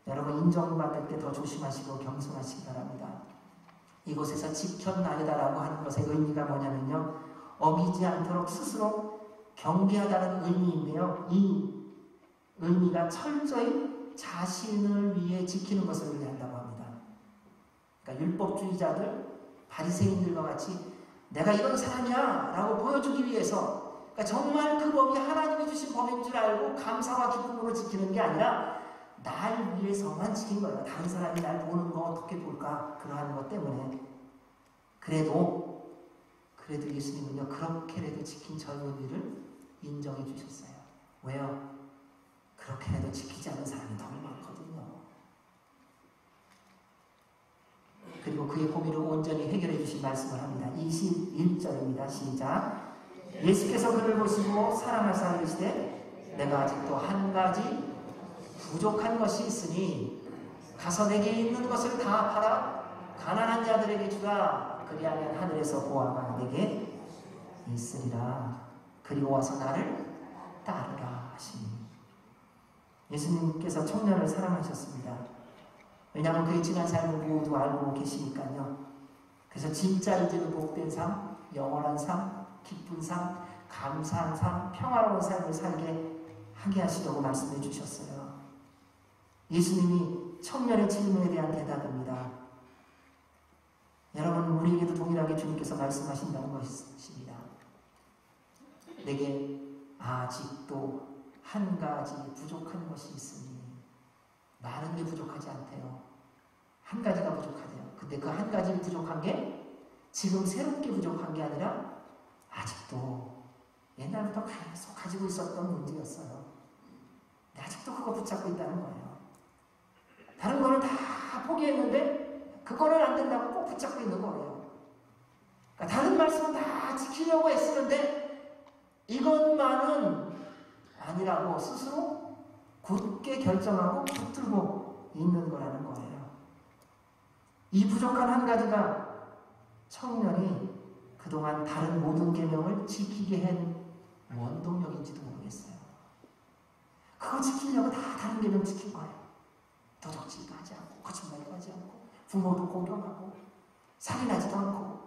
여러분 인정받을 때 더 조심하시고 겸손하시기 바랍니다. 이곳에서 지켰나이다라고 하는 것의 의미가 뭐냐면요, 어기지 않도록 스스로 경계하다는 의미인데요, 이 의미가 철저히 자신을 위해 지키는 것을 의미한다고 합니다. 그러니까 율법주의자들, 바리새인들과 같이 내가 이런 사람이야 라고 보여주기 위해서, 그러니까 정말 그 법이 하나님이 주신 법인 줄 알고 감사와 기쁨으로 지키는 게 아니라 날 위해서만 지킨 거예요. 다른 사람이 날 보는 거 어떻게 볼까, 그러한 것 때문에. 그래도 예수님은요, 그렇게라도 지킨 젊은이를 인정해 주셨어요. 왜요? 그렇게라도 지키지 않은 사람이 더 많거든요. 그리고 그의 고민을 온전히 해결해 주신 말씀을 합니다. 21절입니다. 시작. 예수께서 그를 보시고 사랑하사 이르시되 내가 아직도 한 가지 부족한 것이 있으니 가서 내게 있는 것을 다 팔아 가난한 자들에게 주라. 그리하면 하늘에서 보화가 내게 있으리라. 그리고 와서 나를 따르라 하시니. 예수님께서 청년을 사랑하셨습니다. 왜냐하면 그의 지난 삶을 모두 알고 계시니까요. 그래서 진짜 이제는 복된 삶, 영원한 삶, 기쁜 삶, 감사한 삶, 평화로운 삶을 살게 하게 하시려고 말씀해 주셨어요. 예수님이 청년의 질문에 대한 대답입니다. 여러분, 우리에게도 동일하게 주님께서 말씀하신다는 것입니다. 내게 아직도 한 가지 부족한 것이 있으니. 많은 게 부족하지 않대요. 한 가지가 부족하대요. 근데 그 한 가지 부족한 게 지금 새롭게 부족한 게 아니라 아직도 옛날부터 계속 가지고 있었던 문제였어요. 근데 아직도 그거 붙잡고 있다는 거예요. 다른 거는 다 포기했는데 그거는 안 된다고 꼭 붙잡고 있는 거예요. 그러니까 다른 말씀은 다 지키려고 애쓰는데 이것만은 아니라고 스스로 굳게 결정하고 붙들고 있는 거라는 거예요. 이 부족한 한 가지가 청년이 그동안 다른 모든 계명을 지키게 한 원동력인지도 모르겠어요. 그거 지키려고 다 다른 계명 지킨 거예요. 도둑질도 하지 않고 거짓말도 하지 않고 부모도 공경하고 살인하지도 않고.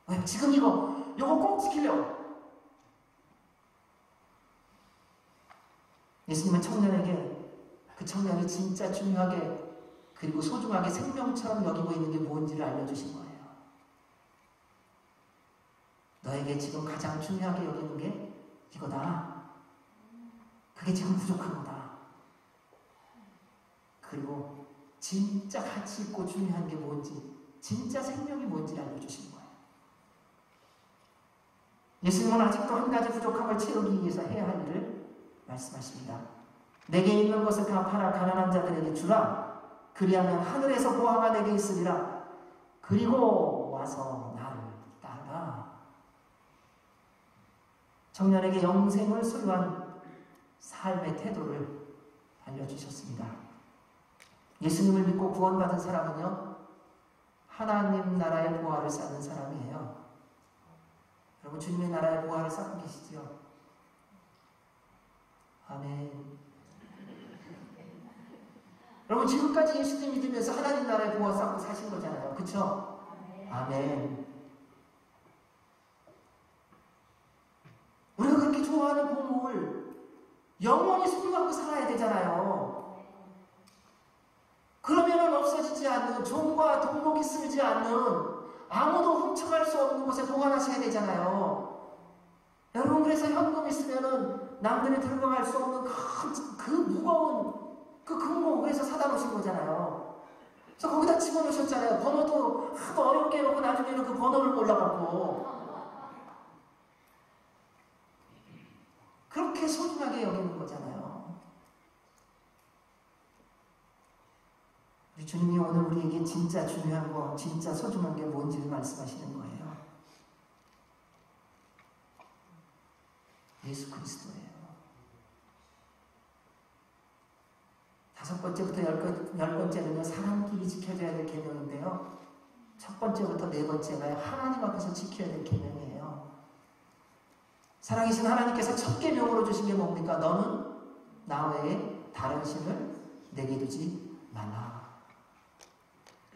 왜? 지금 이거 꼭 지키려고. 예수님은 청년에게 그 청년이 진짜 중요하게 그리고 소중하게 생명처럼 여기고 있는 게 뭔지를 알려주신 거예요. 너에게 지금 가장 중요하게 여기는 게 이거다. 그게 지금 부족한 거다. 그리고 진짜 가치 있고 중요한 게 뭔지, 진짜 생명이 뭔지를 알려주신 거예요. 예수님은 아직도 한 가지 부족함을 채우기 위해서 해야 할 일을 말씀하십니다. 내게 있는 것을 다 팔아 가난한 자들에게 주라. 그리하면 하늘에서 보화가 내게 있으리라. 그리고 와서 나를 따르라. 청년에게 영생을 소유한 삶의 태도를 알려주셨습니다. 예수님을 믿고 구원받은 사람은요, 하나님 나라의 보화를 쌓는 사람이에요. 여러분, 주님의 나라의 보화를 쌓고 계시죠? 아멘. 여러분, 지금까지 예수님 믿으면서 하나님 나라의 보화 쌓고 사신 거잖아요. 그쵸? 아멘. 우리가 그렇게 좋아하는 보물을 영원히 소유하고 살아야 되잖아요. 그러면은 없어지지 않는, 종과 동목이 쓸지 않는, 아무도 훔쳐갈 수 없는 곳에 보관하셔야 되잖아요. 여러분, 그래서 현금 있으면은 남들이 들어갈 수 없는 그 무거운 그 금고에서 사다 놓으신 거잖아요. 그래서 거기다 집어넣으셨잖아요. 번호도 하도 어렵게 해놓고 나중에는 그 번호를 몰라갖고. 그렇게 소중하게 여기는 거잖아요. 우리 주님이 오늘 우리에게 진짜 중요한 거, 진짜 소중한 게 뭔지를 말씀하시는 거예요. 예수 그리스도예요. 첫 번째부터 열 번째는요, 사람끼리 지켜줘야 될 계명인데요. 첫 번째부터 네 번째가 하나님 앞에서 지켜야 될 계명이에요. 살아계신 하나님께서 첫 계명으로 주신 게 뭡니까? 너는 나 외에 다른 신을 내게 두지 말라.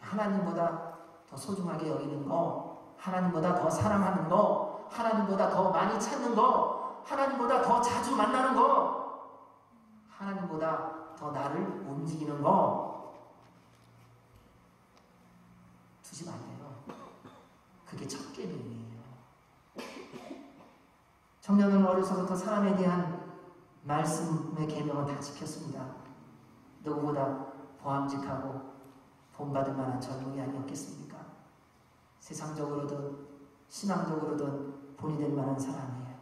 하나님보다 더 소중하게 여기는 거, 하나님보다 더 사랑하는 거, 하나님보다 더 많이 찾는 거, 하나님보다 더 자주 만나는 거, 하나님보다 더 나를 움직이는 거 두지 말래요. 그게 첫 계명이에요. 청년은 어려서부터 사람에 대한 말씀의 계명을 다 지켰습니다. 누구보다 보암직하고 본받을 만한 젊은이 아니었겠습니까? 세상적으로든 신앙적으로든 본이 될 만한 사람이에요.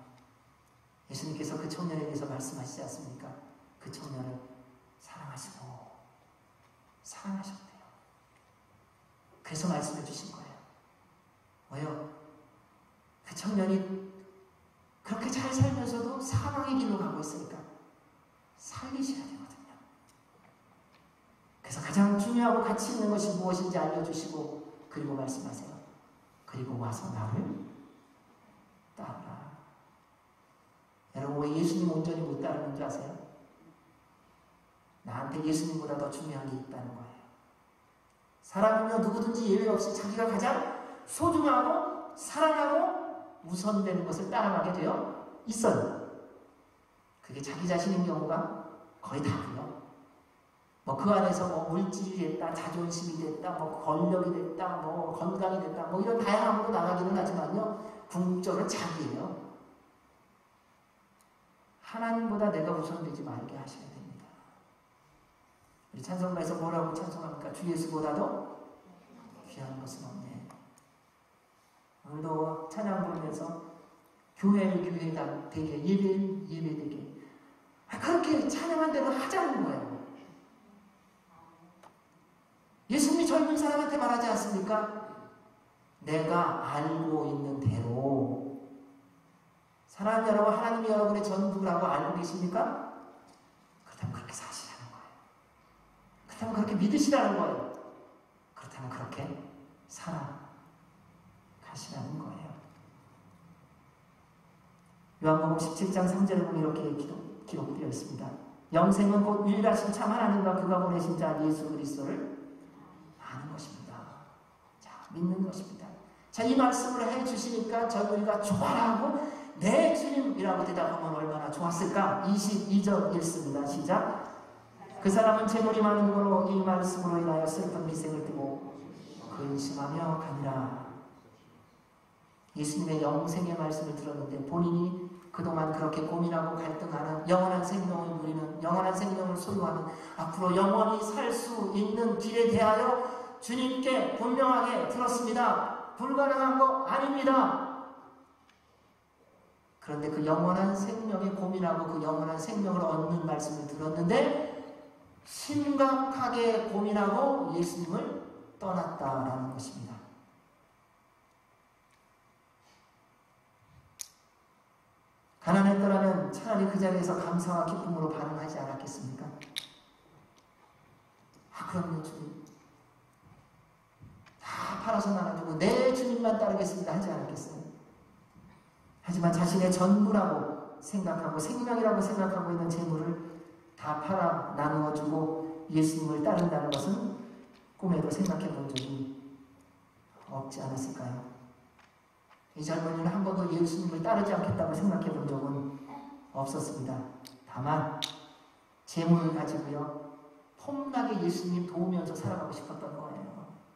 예수님께서 그 청년에 대해서 말씀하시지 않습니까? 그 청년을 사랑하시고 사랑하셨대요. 그래서 말씀해 주신 거예요. 왜요? 그 청년이 그렇게 잘 살면서도 사망의 길로 가고 있으니까 살리셔야 되거든요. 그래서 가장 중요하고 가치 있는 것이 무엇인지 알려주시고 그리고 말씀하세요. 그리고 와서 나를 따르라. 여러분 왜 예수님 온전히 못 따르는 줄 아세요? 나한테 예수님보다 더 중요한 게 있다는 거예요. 사람이면 누구든지 예외 없이 자기가 가장 소중하고 사랑하고 우선되는 것을 따라가게 되어 있어요. 그게 자기 자신인 경우가 거의 다고요. 뭐 그 안에서 뭐 물질이 됐다, 자존심이 됐다, 뭐 권력이 됐다, 뭐 건강이 됐다, 뭐 이런 다양한 걸로 나가기는 하지만요, 궁극적으로 자기예요. 하나님보다 내가 우선되지 말게 하셔야 됩니다. 우리 찬송가에서 뭐라고 찬송합니까? 주 예수보다도 귀한 것은 없네. 오늘도 찬양 부르면서 교회를 교회다 되게 예배되게 그렇게 찬양한 대로 하자는 거예요. 예수님이 젊은 사람한테 말하지 않습니까? 내가 알고 있는 대로. 사랑하는 여러분, 하나님이 여러분의 전부라고 알고 계십니까? 그렇다면 그렇게 사시라는 거예요. 그렇다면 그렇게 믿으시라는 거예요. 그렇다면 그렇게 살아가시라는 거예요. 요한복음 17장 3절에 보면 이렇게 기록되어 있습니다. 영생은 곧 유일하신 참 하나님과 그가 보내신 자 예수 그리스도를 아는 것입니다. 자, 믿는 것입니다. 자, 이 말씀을 해주시니까 우리가 좋아하고 내 주님이라고 대답하면 얼마나 좋았을까? 22절 읽습니다. 시작. 그 사람은 재물이 많은 거로 이 말씀으로 인하여 슬픈 미생을 띠고 근심하며 가니라. 예수님의 영생의 말씀을 들었는데 본인이 그동안 그렇게 고민하고 갈등하는 영원한 생명을 누리는, 영원한 생명을 소유하는, 앞으로 영원히 살 수 있는 길에 대하여 주님께 분명하게 들었습니다. 불가능한 거 아닙니다. 그런데 그 영원한 생명에 고민하고 그 영원한 생명을 얻는 말씀을 들었는데 심각하게 고민하고 예수님을 떠났다라는 것입니다. 가난했더라면 차라리 그 자리에서 감사와 기쁨으로 반응하지 않았겠습니까? 그럼요, 주님. 다 팔아서 나눠주고 내 주님만 따르겠습니다 하지 않았겠어요? 하지만 자신의 전부라고 생각하고 생명이라고 생각하고 있는 재물을 다 팔아 나누어주고 예수님을 따른다는 것은 꿈에도 생각해 본 적이 없지 않았을까요? 이 젊은이는 한 번도 예수님을 따르지 않겠다고 생각해 본 적은 없었습니다. 다만 재물을 가지고요 폼나게 예수님 도우면서 살아가고 싶었던 거예요.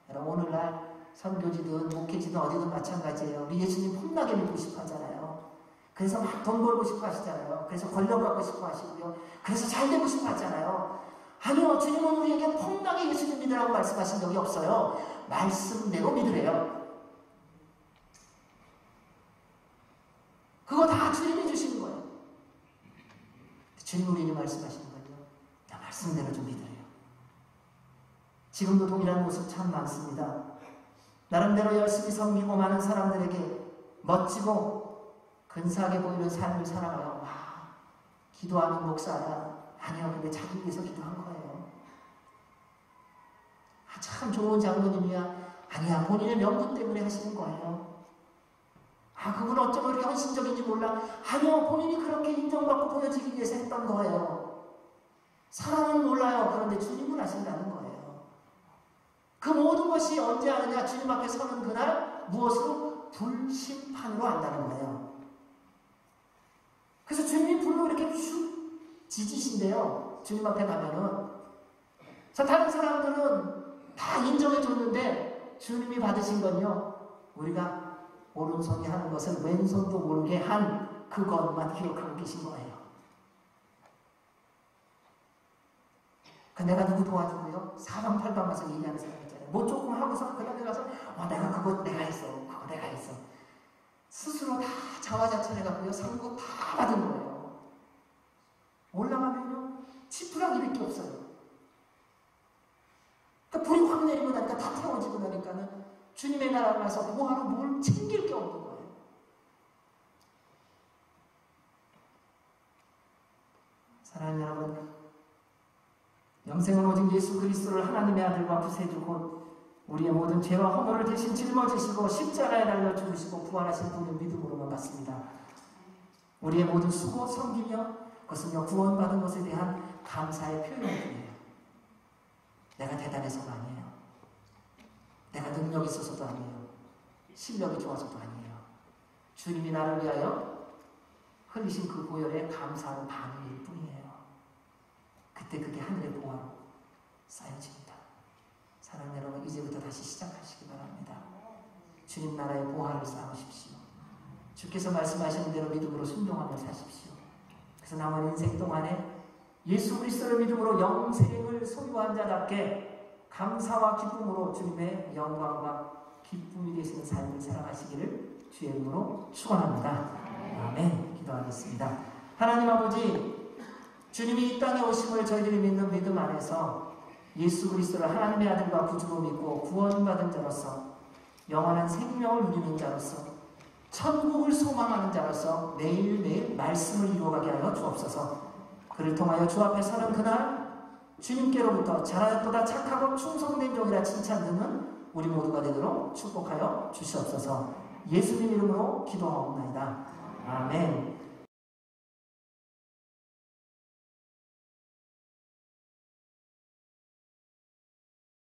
여러분 오늘날 선교지든 목회지든 어디든 마찬가지예요. 우리 예수님 폼나게 믿고 싶어 하잖아요. 그래서 막 돈 벌고 싶어 하시잖아요. 그래서 권력 갖고 싶어 하시고요. 그래서 잘 되고 싶어 하잖아요. 아니요, 주님은 우리에게 폼나게 예수님 믿으라고 말씀하신 적이 없어요. 말씀대로 믿으래요. 그거 다 주님이 주시는 거예요. 주님 우리에게 말씀하시는 거예요. 나 말씀대로 좀 믿으래요. 지금도 동일한 모습 참 많습니다. 나름대로 열심히 섬기고 많은 사람들에게 멋지고 근사하게 보이는 삶을 살아가요. 와, 기도하는 목사야. 아니요, 근데 자기 위해서 기도한 거예요. 참 좋은 장로님이야. 아니야, 본인의 명분 때문에 하시는 거예요. 그분 어쩌면 그렇게 헌신적인지 몰라. 아니요, 본인이 그렇게 인정받고 보여지기 위해서 했던 거예요. 사람은 몰라요. 그런데 주님은 아신다는 거예요. 그 모든 것이 언제 아느냐? 주님 앞에 서는 그날 무엇으로? 불심판으로 안다는 거예요. 그래서 주님이 불로 이렇게 슉 지지신데요. 주님 앞에 가면은. 다른 사람들은 다 인정해줬는데 주님이 받으신 건요. 우리가 오른손이 하는 것을 왼손도 모르게 한 그것만 기록하고 계신 거예요. 내가 누구 도와주고요. 사방팔방 가서 얘기하는 사람 있잖아요. 뭐 조금 하고서 그 다음에 가서 내가 그거 내가 했어. 그거 내가 했어. 스스로 다 자화자찬해갖고요. 상고 다 받은 거예요. 올라가면요. 지푸라기밖에 없어요. 그러니까 불이 확 내리고 나니까 다 태워지고 나니까는 주님의 나라를 가서 뭐하러 뭘 챙길 게 없는 거예요. 사랑하는 여러분, 영생은 오직 예수 그리스도를 하나님의 아들과 구세주 곧 우리의 모든 죄와 허물을 대신 짊어지시고 십자가에 달려 죽으시고 부활하신 분을 믿음으로만 받습니다. 우리의 모든 수고, 섬기며 그것은요 구원받은 것에 대한 감사의 표현이에요. 내가 대단해서가 아니에요. 내가 능력이 있어서도 아니에요. 실력이 좋아서도 아니에요. 주님이 나를 위하여 흘리신 그 보혈의 감사로 반응일 뿐이에요. 그때 그게 하늘의 보화로 쌓여집니다. 사랑하는 여러분, 이제부터 다시 시작하시기 바랍니다. 주님 나라의 보화를 쌓으십시오. 주께서 말씀하시는 대로 믿음으로 순종하며 사십시오. 그래서 남은 인생 동안에 예수 그리스도를 믿음으로 영생을 소유한 자답게 감사와 기쁨으로 주님의 영광과 기쁨이 되시는 삶을 살아가시기를 주의 이름으로 축원합니다. 아멘. 기도하겠습니다. 하나님 아버지, 주님이 이 땅에 오심을 저희들이 믿는 믿음 안에서 예수 그리스도를 하나님의 아들과 구주로 믿고 구원받은 자로서 영원한 생명을 누리는 자로서 천국을 소망하는 자로서 매일매일 말씀을 이루어가게 하여 주옵소서. 그를 통하여 주 앞에 서는 그날 주님께로부터 잘하였도다 착하고 충성된 종이라 칭찬 듣는 우리 모두가 되도록 축복하여 주시옵소서. 예수님 이름으로 기도하옵나이다. 아멘.